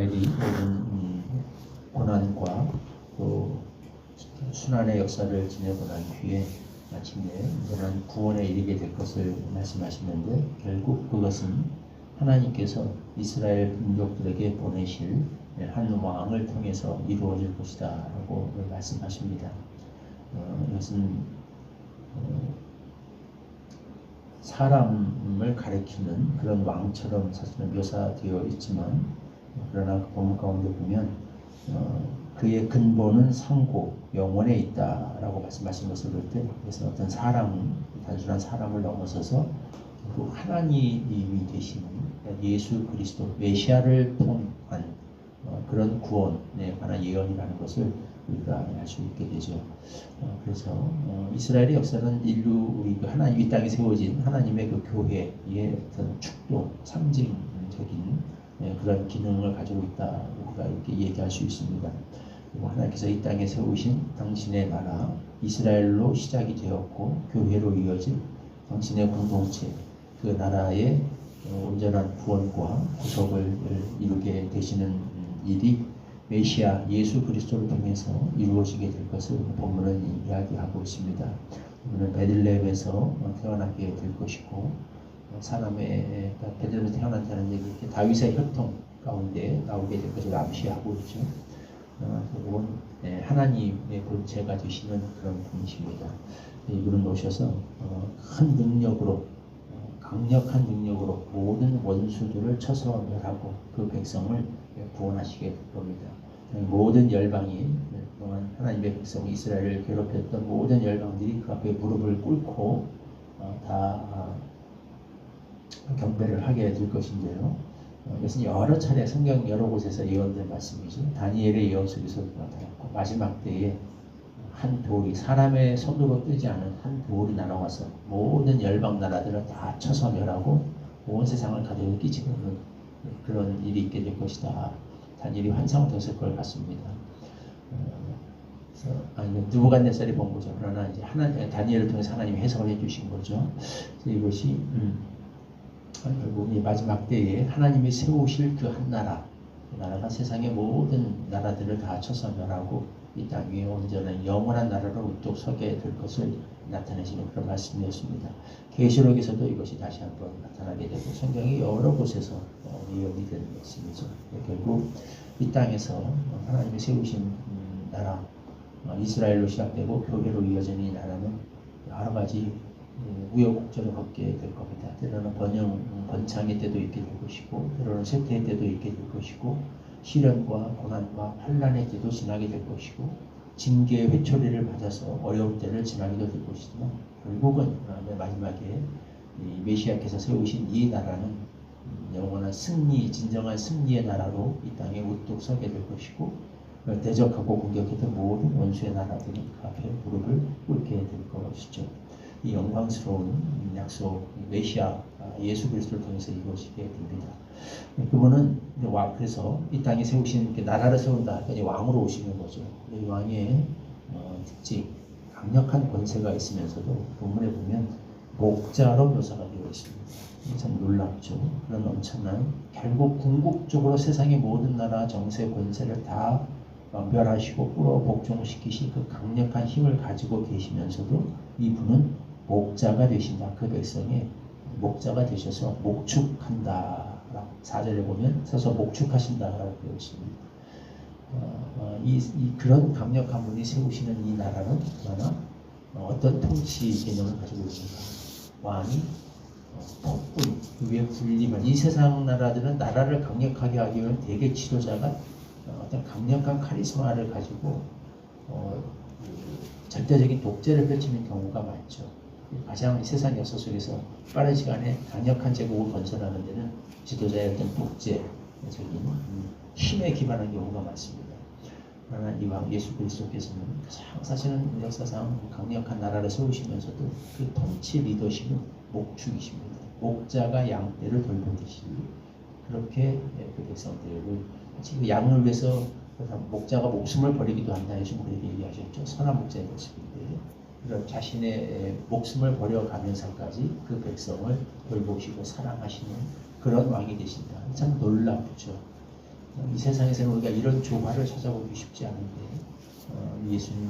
모든 고난과 또 순환의 역사를 지내고 난 뒤에 마침내 이제는 구원에 이르게 될 것을 말씀하시는데, 결국 그것은 하나님께서 이스라엘 민족들에게 보내실 한 왕을 통해서 이루어질 것이다 라고 말씀하십니다. 이것은 사람을 가리키는 그런 왕처럼 사실은 묘사되어 있지만, 그러나 그 본문 가운데 보면 그의 근본은 상고 영원에 있다라고 말씀하신 것을 볼 때, 그래서 어떤 사람, 단순한 사람을 넘어서서 하나님이 되시는 예수 그리스도 메시아를 통한 그런 구원에 관한 예언이라는 것을 우리가 알 수 있게 되죠. 그래서 이스라엘의 역사는 인류 하나님 이 땅에 세워진 하나님의 그 교회의 어떤 축도, 상징적인 그런 기능을 가지고 있다, 우리가 이렇게 얘기할 수 있습니다. 그리고 하나님께서 이 땅에 세우신 당신의 나라 이스라엘로 시작이 되었고 교회로 이어질 당신의 공동체, 그 나라의 온전한 구원과 구속을 이루게 되시는 일이 메시아 예수 그리스도를 통해서 이루어지게 될 것을 본문은 이야기하고 있습니다. 그는 베들레헴에서 태어나게 될 것이고, 사람의 베들레헴에서 태어난다는 얘기, 이렇게 다윗의 혈통 가운데 나오게 될 것을 암시하고 있죠. 그리고 하나님의 본체가 되시는 그런 분이십니다. 이분은 오셔서 큰 능력으로, 강력한 능력으로 모든 원수들을 쳐서 멸하고 그 백성을 구원하시게 될 겁니다. 모든 열방이, 그동안 하나님의 백성 이스라엘을 괴롭혔던 모든 열방들이 그 앞에 무릎을 꿇고 다 경배를 하게 될 것인데요. 이것은 여러 차례 성경 여러 곳에서 예언된 말씀이죠. 다니엘의 예언 속에서 나타났고, 마지막 때에 한 돌이, 사람의 손으로 뜨지 않은 한 돌이 날아와서 모든 열방 나라들을 다 쳐서 멸하고 온 세상을 가지고 끼치는 그런 일이 있게 될 것이다. 다니엘이 환상을 통해서 그걸 봤습니다. 느부갓네살이 본 거죠. 그러나 이제 다니엘을 통해서 하나님이 해석을 해주신 거죠. 그래서 이것이 결국 이 마지막 때에 하나님이 세우실 그 한 나라, 그 나라가 세상의 모든 나라들을 다 쳐서 멸하고 이 땅 위에 온전한 영원한 나라로 우뚝 서게 될 것을 나타내시는 그런 말씀이었습니다. 계시록에서도 이것이 다시 한번 나타나게 되고, 성경이 여러 곳에서 예언이 되는 말씀이죠. 결국 이 땅에서 하나님이 세우신 나라, 이스라엘로 시작되고 교회로 이어지는 이 나라는 여러 가지 우여곡절을 겪게 될 겁니다. 때로는 번창의 때도 있게 될 것이고, 때로는 쇠퇴의 때도 있게 될 것이고, 시련과 고난과 환난의 때도 지나게 될 것이고, 징계의 회초리를 맞아서 어려운 때를 지나기도 될 것이지만, 결국은 마지막에 이 메시아께서 세우신 이 나라는 영원한 승리, 진정한 승리의 나라로 이 땅에 우뚝 서게 될 것이고, 대적하고 공격했던 모든 원수의 나라들이 그 앞에 무릎을 꿇게 될 것이죠. 이 영광스러운 약속, 메시아 예수 그리스도를 통해서 이루어지게 됩니다. 그분은 그래서 이 땅에 세우신 나라를 세운다, 왕으로 오시는 거죠. 이 왕의 특징, 강력한 권세가 있으면서도 본문에 보면 목자로 묘사가 되어 있습니다. 참 놀랍죠. 그런 엄청난, 결국 궁극적으로 세상의 모든 나라 정세 권세를 다 멸하시고 뿌려 복종시키신 그 강력한 힘을 가지고 계시면서도 이분은 목자가 되신다. 그 백성의 목자가 되셔서 목축한다. 4절에 보면 서서 목축하신다라고 되어 있습니다. 그런 강력한 분이 세우시는 이 나라는 얼마나 어떤 통치 개념을 가지고 있는가. 왕이 폭군, 그 위에 군림을, 이 세상 나라들은 나라를 강력하게 하기 위해 대개 지도자가 어떤 강력한 카리스마를 가지고 절대적인 독재를 펼치는 경우가 많죠. 가장 세상 역사 속에서 빠른 시간에 강력한 제국을 건설하는 데는 지도자의 어떤 독재적인 힘에 기반한 경우가 많습니다. 그러나 이 왕 예수 그리스도께서는 사실은 역사상 강력한 나라를 세우시면서도 그 통치 리더십은 목축이십니다. 목자가 양떼를 돌보듯이 그렇게 그 백성들을, 지금 양을 위해서 목자가 목숨을 버리기도 한다 해서 우리에게 얘기하셨죠. 선한 목자의 모습인데, 그런 자신의 목숨을 버려가면서까지 그 백성을 돌보시고 사랑하시는 그런 왕이 되신다. 참 놀랍죠. 이 세상에서는 우리가 이런 조화를 찾아보기 쉽지 않은데 예수님,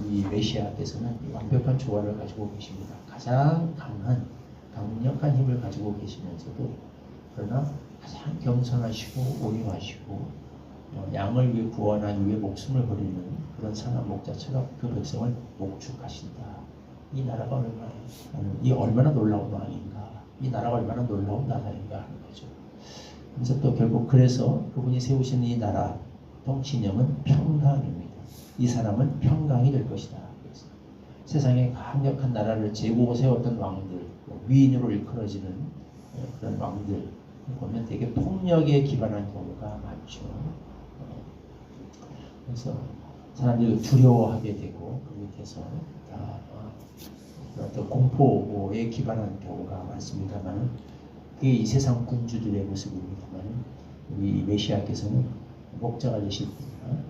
우리 메시아께서는 완벽한 조화를 가지고 계십니다. 가장 강력한 힘을 가지고 계시면서도 그러나 가장 겸손하시고 온유하시고 양을 위해 구원하기 위해 목숨을 버리는 그런 선한 목자처럼 그 백성을 목축하신다. 이 나라가 얼마나 놀라운 왕인가, 이 나라가 얼마나 놀라운 나라인가 하는 거죠. 그래서 또 결국 그래서 그분이 세우시는 이 나라 통치념은 평강입니다. 이 사람은 평강이 될 것이다. 그래서 세상에 강력한 나라를 제국으로 세웠던 왕들, 위인으로 일컬어지는 그런 왕들 보면 되게 폭력에 기반한 경우가 많죠. 그래서 사람들이 두려워하게 되고 그 밑에서 어떤 공포에 기반한 경우가 많습니다만 그게 이 세상 군주들의 모습입니다만 우리 메시아께서는 목자가 되실 분이나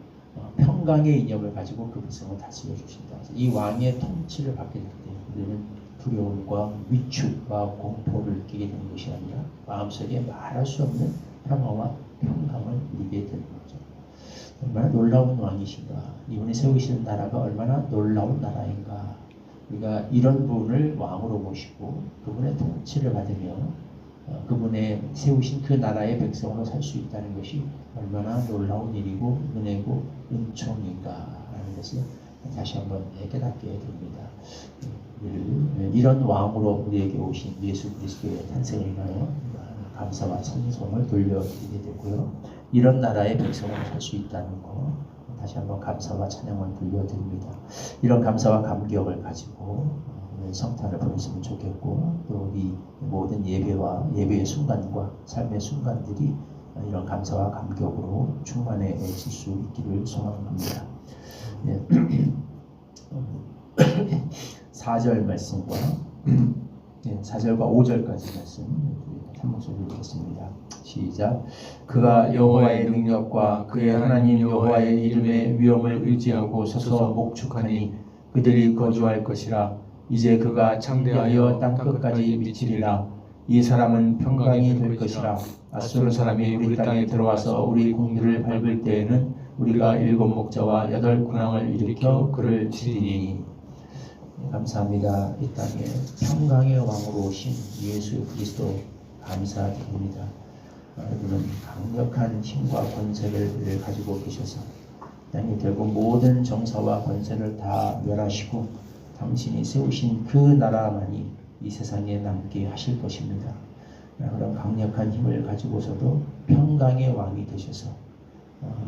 평강의 이념을 가지고 그 백성을 다스려 주신다. 이 왕의 통치를 받게 될 때 우리는 두려움과 위축과 공포를 느끼게 되는 것이 아니라 마음속에 말할 수 없는 평화와 평강을 누리게 되는 거죠. 얼마나 놀라운 왕이신가, 이분이 세우시는 나라가 얼마나 놀라운 나라인가. 우리가 이런 분을 왕으로 모시고 그분의 통치를 받으며 그분의 세우신 그 나라의 백성으로 살 수 있다는 것이 얼마나 놀라운 일이고 은혜고 은총인가 하는 것을 다시 한번 깨닫게 됩니다. 이런 왕으로 우리에게 오신 예수 그리스도의 탄생을 인하여 감사와 찬송을 돌려드리게 되고요. 이런 나라의 백성으로 살 수 있다는 것 다시 한번 감사와 찬양을 돌려드립니다. 이런 감사와 감격을 가지고 오늘 성탄을 보냈으면 좋겠고 또 우리 모든 예배의 순간과 삶의 순간들이 이런 감사와 감격으로 충만해질 수 있기를 소망합니다. 4절 말씀과 4절과 5절까지 말씀 한 목소리로 읽겠습니다. 시작. 그가 여호와의 능력과 그의 하나님 여호와의 이름의 위엄을 의지하고 서서 목축하니 그들이 거주할 것이라. 이제 그가 창대하여 땅끝까지 미치리라. 이 사람은 평강이 될 것이라. 아수르 사람이 우리 땅에 들어와서 우리 궁들을 밟을 때에는 우리가 7 목자와 8 군왕을 일으켜 그를 치리니. 감사합니다. 이 땅에 평강의 왕으로 오신 예수 그리스도 감사드립니다. 여러분은 강력한 힘과 권세를 가지고 계셔서 땅이 결국 모든 정사와 권세를 다 멸하시고 당신이 세우신 그 나라만이 이 세상에 남게 하실 것입니다. 그런 강력한 힘을 가지고서도 평강의 왕이 되셔서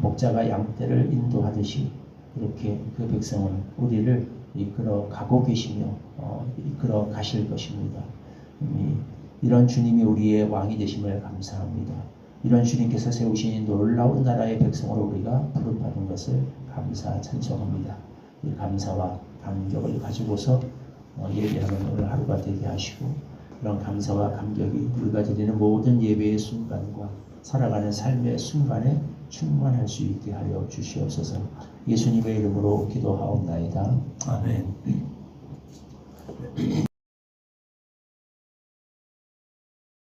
목자가 양떼를 인도하듯이 이렇게 그 백성을 우리를 이끌어 가고 계시며 이끌어 가실 것입니다. 이런 주님이 우리의 왕이 되심을 감사합니다. 이런 주님께서 세우신 놀라운 나라의 백성으로 우리가 부름받은 것을 감사 찬송합니다. 이 감사와 감격을 가지고서 예배하는 오늘 하루가 되게 하시고 그런 감사와 감격이 우리가 드리는 모든 예배의 순간과 살아가는 삶의 순간에 충만할 수 있게 하여 주시옵소서. 예수님의 이름으로 기도하옵나이다. 아멘.